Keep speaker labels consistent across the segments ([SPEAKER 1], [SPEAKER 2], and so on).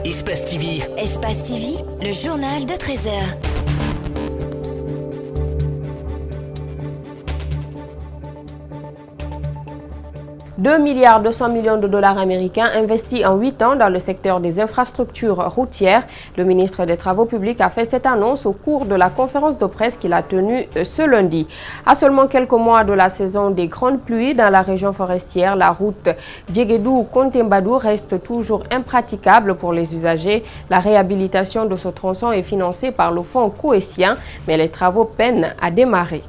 [SPEAKER 1] Espace TV.
[SPEAKER 2] Espace TV, le journal de 13 heures.
[SPEAKER 3] 2 milliards 200 millions de dollars américains investis en 8 ans dans le secteur des infrastructures routières. Le ministre des Travaux publics a fait cette annonce au cours de la conférence de presse qu'il a tenue ce lundi. À seulement quelques mois de la saison des grandes pluies dans la région forestière, la route Djegedou-Kontembadou reste toujours impraticable pour les usagers. La réhabilitation de ce tronçon est financée par le fonds Coessien, mais les travaux peinent à démarrer.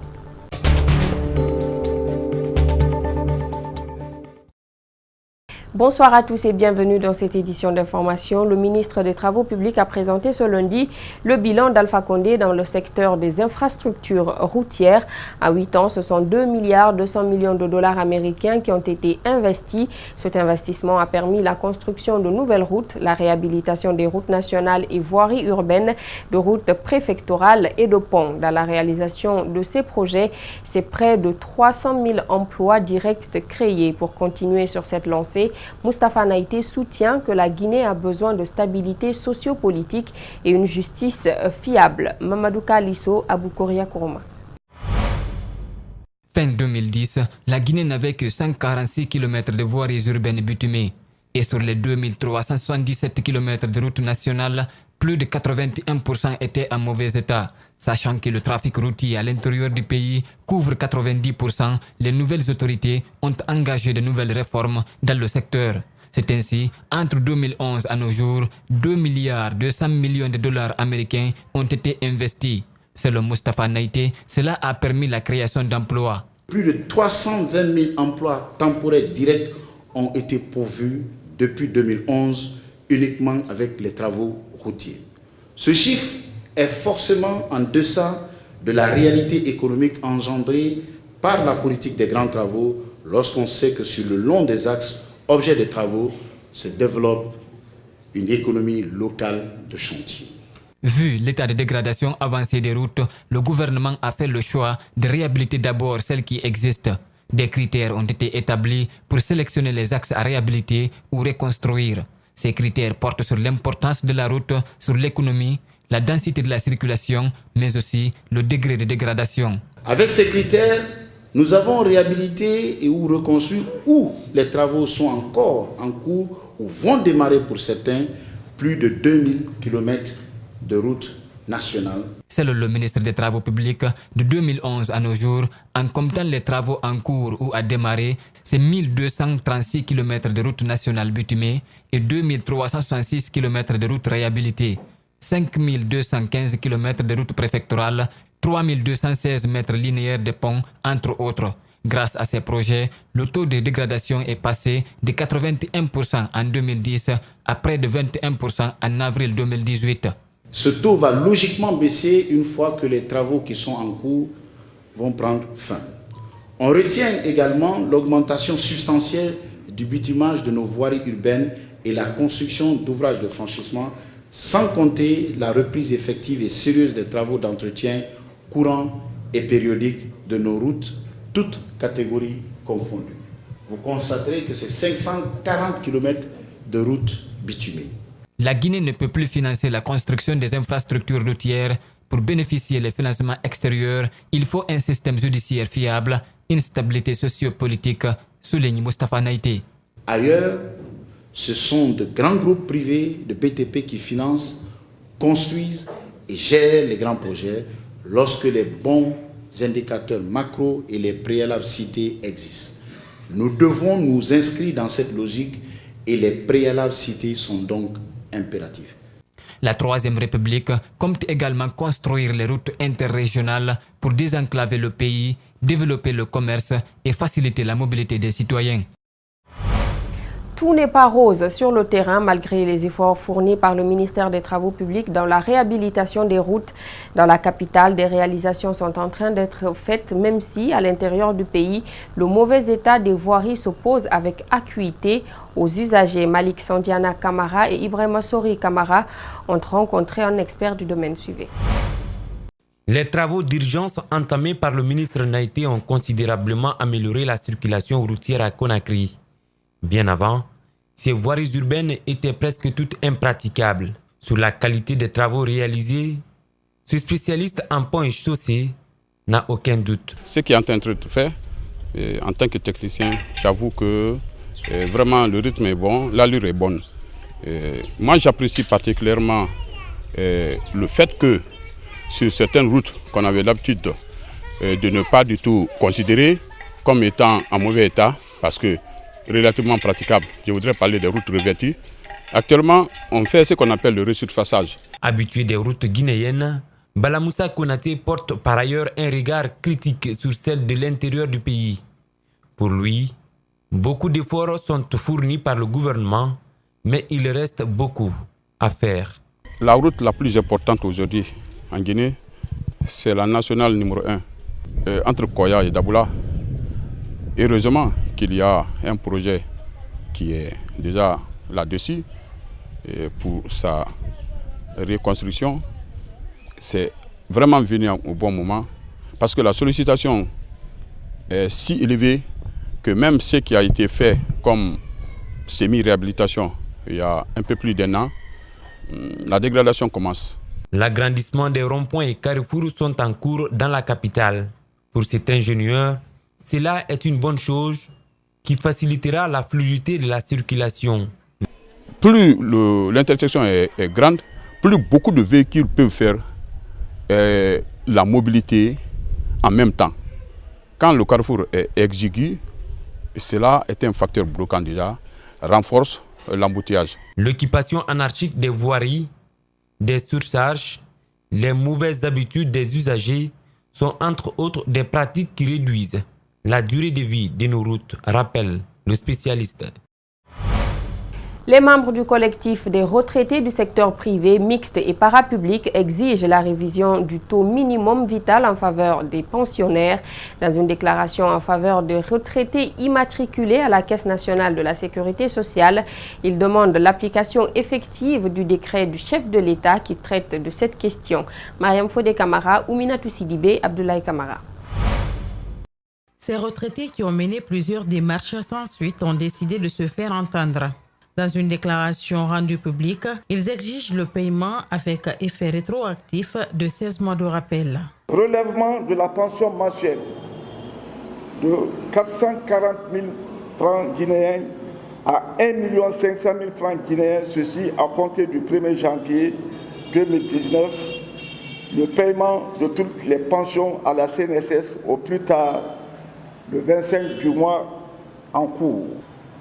[SPEAKER 3] Bonsoir à tous et bienvenue dans cette édition d'information. Le ministre des Travaux publics a présenté ce lundi le bilan d'Alpha Condé dans le secteur des infrastructures routières. À 8 ans, ce sont 2 milliards 200 millions de dollars américains qui ont été investis. Cet investissement a permis la construction de nouvelles routes, la réhabilitation des routes nationales et voiries urbaines, de routes préfectorales et de ponts. Dans la réalisation de ces projets, c'est près de 300 000 emplois directs créés. Pour continuer sur cette lancée, Moustapha Naïté soutient que la Guinée a besoin de stabilité sociopolitique et une justice fiable. Mamadou Kalisso, Aboukoria Kourma.
[SPEAKER 4] Fin 2010, la Guinée n'avait que 146 km de voiries urbaines bitumées. Et sur les 2377 km de routes nationales, plus de 81% étaient en mauvais état. Sachant que le trafic routier à l'intérieur du pays couvre 90%, les nouvelles autorités ont engagé de nouvelles réformes dans le secteur. C'est ainsi, entre 2011 à nos jours, 2 milliards 200 millions de dollars américains ont été investis. Selon Moustapha Naïté, cela a permis la création d'emplois.
[SPEAKER 5] Plus de 320 000 emplois temporaires directs ont été pourvus depuis 2011 uniquement avec les travaux routiers. Ce chiffre est forcément en deçà de la réalité économique engendrée par la politique des grands travaux lorsqu'on sait que sur le long des axes objets des travaux se développe une économie locale de chantier.
[SPEAKER 4] Vu l'état de dégradation avancée des routes, le gouvernement a fait le choix de réhabiliter d'abord celles qui existent. Des critères ont été établis pour sélectionner les axes à réhabiliter ou reconstruire. Ces critères portent sur l'importance de la route, sur l'économie, la densité de la circulation, mais aussi le degré de dégradation.
[SPEAKER 5] Avec ces critères, nous avons réhabilité et ou reconstruit où les travaux sont encore en cours ou vont démarrer pour certains plus de 2000 km de routes nationales.
[SPEAKER 4] Selon le ministre des Travaux publics, de 2011 à nos jours, en comptant les travaux en cours ou à démarrer, c'est 1236 km de routes nationales bitumées et 2366 km de routes réhabilitées, 5215 km de routes préfectorales, 3216 mètres linéaires de ponts, entre autres. Grâce à ces projets, le taux de dégradation est passé de 81% en 2010 à près de 21% en avril 2018.
[SPEAKER 5] Ce taux va logiquement baisser une fois que les travaux qui sont en cours vont prendre fin. On retient également l'augmentation substantielle du bitumage de nos voiries urbaines et la construction d'ouvrages de franchissement, sans compter la reprise effective et sérieuse des travaux d'entretien courants et périodiques de nos routes, toutes catégories confondues. Vous constaterez que c'est 540 km de routes bitumées.
[SPEAKER 4] La Guinée ne peut plus financer la construction des infrastructures routières. Pour bénéficier des financements extérieurs, il faut un système judiciaire fiable, une stabilité sociopolitique, souligne Moustapha Naïté.
[SPEAKER 5] Ailleurs, ce sont de grands groupes privés de BTP qui financent, construisent et gèrent les grands projets lorsque les bons indicateurs macro et les préalables cités existent. Nous devons nous inscrire dans cette logique et les préalables cités sont donc impératifs.
[SPEAKER 4] La Troisième République compte également construire les routes interrégionales pour désenclaver le pays, développer le commerce et faciliter la mobilité des citoyens.
[SPEAKER 3] Tout n'est pas rose sur le terrain malgré les efforts fournis par le ministère des Travaux publics dans la réhabilitation des routes. Dans la capitale, des réalisations sont en train d'être faites, même si à l'intérieur du pays, le mauvais état des voiries s'oppose avec acuité aux usagers. Malik Sandiana Kamara et Ibrahima Sori Kamara ont rencontré un expert du domaine. Suivez.
[SPEAKER 6] Les travaux d'urgence entamés par le ministre Naïté ont considérablement amélioré la circulation routière à Conakry. Bien avant, Ces voiries urbaines étaient presque toutes impraticables. Sur la qualité des travaux réalisés, ce spécialiste en ponts et chaussées n'a aucun doute.
[SPEAKER 1] Ce qui est en train de faire, en tant que technicien, j'avoue que vraiment le rythme est bon, l'allure est bonne. Moi j'apprécie particulièrement le fait que sur certaines routes qu'on avait l'habitude de ne pas du tout considérer comme étant en mauvais état, parce que relativement praticable, je voudrais parler des routes revêtues. Actuellement, on fait ce qu'on appelle le resurfaçage.
[SPEAKER 6] Habitué des routes guinéennes, Bala Moussa Konaté porte par ailleurs un regard critique sur celle de l'intérieur du pays. Pour lui, beaucoup d'efforts sont fournis par le gouvernement, mais il reste beaucoup à faire.
[SPEAKER 1] La route la plus importante aujourd'hui en Guinée, c'est la nationale numéro 1, entre Koya et Daboula. Heureusement qu'il y a un projet qui est déjà là-dessus pour sa reconstruction. C'est vraiment venu au bon moment parce que la sollicitation est si élevée que même ce qui a été fait comme semi-réhabilitation il y a un peu plus d'1 an, la dégradation commence.
[SPEAKER 6] L'agrandissement des ronds-points et carrefours sont en cours dans la capitale. Pour cet ingénieur, cela est une bonne chose qui facilitera la fluidité de la circulation.
[SPEAKER 1] Plus l'intersection est grande, plus beaucoup de véhicules peuvent faire la mobilité en même temps. Quand le carrefour est exigu, cela est un facteur bloquant déjà, renforce l'embouteillage.
[SPEAKER 6] L'occupation anarchique des voiries, des surcharges, les mauvaises habitudes des usagers sont entre autres des pratiques qui réduisent la durée de vie de nos routes, rappelle le spécialiste.
[SPEAKER 3] Les membres du collectif des retraités du secteur privé, mixte et parapublic exigent la révision du taux minimum vital en faveur des pensionnaires. Dans une déclaration en faveur des retraités immatriculés à la Caisse nationale de la sécurité sociale, ils demandent l'application effective du décret du chef de l'État qui traite de cette question. Mariam Fodé Kamara, Ouminatou Sidibé, Abdoulaye Kamara.
[SPEAKER 7] Ces retraités qui ont mené plusieurs démarches sans suite ont décidé de se faire entendre. Dans une déclaration rendue publique, ils exigent le paiement avec effet rétroactif de 16 mois de rappel.
[SPEAKER 8] Relèvement de la pension mensuelle de 440 000 francs guinéens à 1 500 000 francs guinéens, ceci à compter du 1er janvier 2019. Le paiement de toutes les pensions à la CNSS au plus tard le 25 du mois en cours.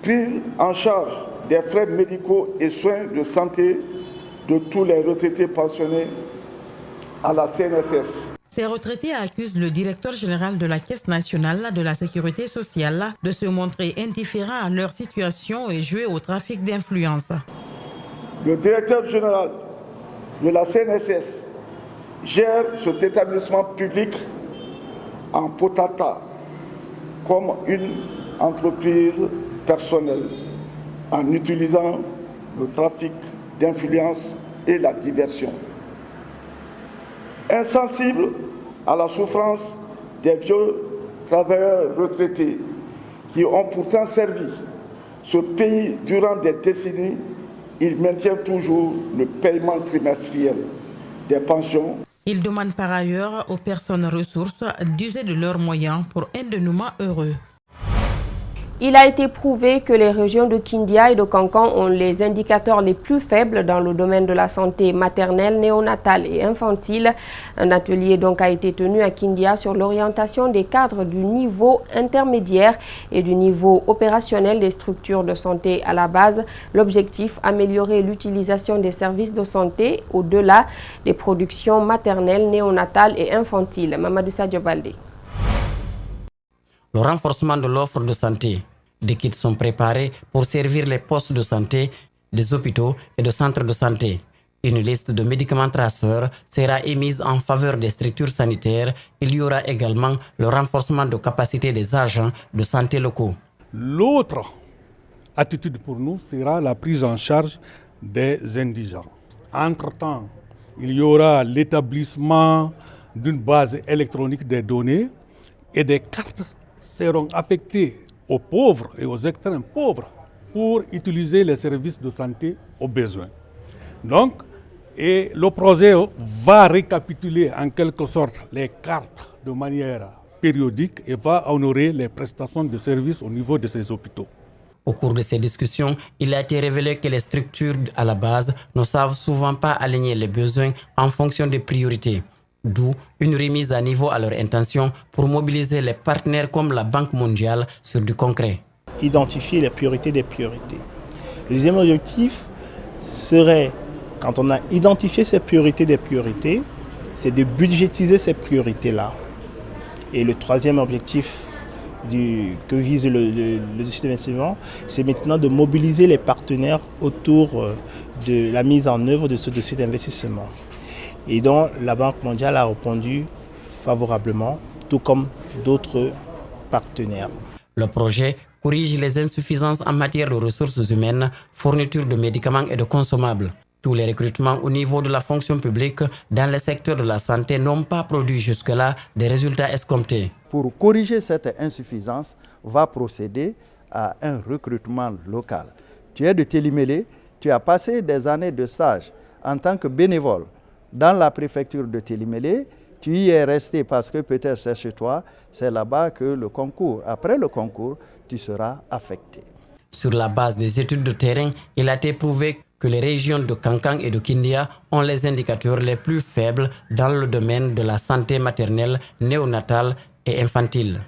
[SPEAKER 8] Prise en charge des frais médicaux et soins de santé de tous les retraités pensionnés à la CNSS.
[SPEAKER 7] Ces retraités accusent le directeur général de la Caisse nationale de la sécurité sociale de se montrer indifférent à leur situation et jouer au trafic d'influence.
[SPEAKER 8] Le directeur général de la CNSS gère cet établissement public en potata comme une entreprise personnelle, en utilisant le trafic d'influence et la diversion. Insensible à la souffrance des vieux travailleurs retraités qui ont pourtant servi ce pays durant des décennies, il maintient toujours le paiement trimestriel des pensions.
[SPEAKER 7] Il demande par ailleurs aux personnes ressources d'user de leurs moyens pour un dénouement heureux.
[SPEAKER 3] Il a été prouvé que les régions de Kindia et de Kankan ont les indicateurs les plus faibles dans le domaine de la santé maternelle, néonatale et infantile. Un atelier donc a été tenu à Kindia sur l'orientation des cadres du niveau intermédiaire et du niveau opérationnel des structures de santé à la base. L'objectif, améliorer l'utilisation des services de santé au-delà des productions maternelles, néonatales et infantiles. Mamadou Sadio Baldé.
[SPEAKER 9] Le renforcement de l'offre de santé. Des kits sont préparés pour servir les postes de santé, des hôpitaux et de centres de santé. Une liste de médicaments traceurs sera émise en faveur des structures sanitaires. Il y aura également le renforcement de capacité des agents de santé locaux.
[SPEAKER 10] L'autre attitude pour nous sera la prise en charge des indigents. Entre-temps, il y aura l'établissement d'une base électronique des données et des cartes seront affectées aux pauvres et aux extrêmes pauvres pour utiliser les services de santé au besoin. Donc, et le projet va récapituler en quelque sorte les cartes de manière périodique et va honorer les prestations de services au niveau de ces hôpitaux.
[SPEAKER 9] Au cours de ces discussions, il a été révélé que les structures à la base ne savent souvent pas aligner les besoins en fonction des priorités. D'où une remise à niveau à leur intention pour mobiliser les partenaires comme la Banque mondiale sur du concret.
[SPEAKER 11] Identifier les priorités des priorités. Le deuxième objectif serait, quand on a identifié ces priorités des priorités, c'est de budgétiser ces priorités-là. Et le troisième objectif que vise le dossier d'investissement, c'est maintenant de mobiliser les partenaires autour de la mise en œuvre de ce dossier d'investissement. Et donc la Banque mondiale a répondu favorablement, tout comme d'autres partenaires.
[SPEAKER 9] Le projet corrige les insuffisances en matière de ressources humaines, fourniture de médicaments et de consommables. Tous les recrutements au niveau de la fonction publique dans le secteur de la santé n'ont pas produit jusque-là des résultats escomptés.
[SPEAKER 12] Pour corriger cette insuffisance, va procéder à un recrutement local. Tu es de Télimélé, tu as passé des années de stage en tant que bénévole dans la préfecture de Télimélé, tu y es resté parce que peut-être c'est chez toi, c'est là-bas que le concours, après le concours, tu seras affecté.
[SPEAKER 9] Sur la base des études de terrain, il a été prouvé que les régions de Kankan et de Kindia ont les indicateurs les plus faibles dans le domaine de la santé maternelle, néonatale et infantile.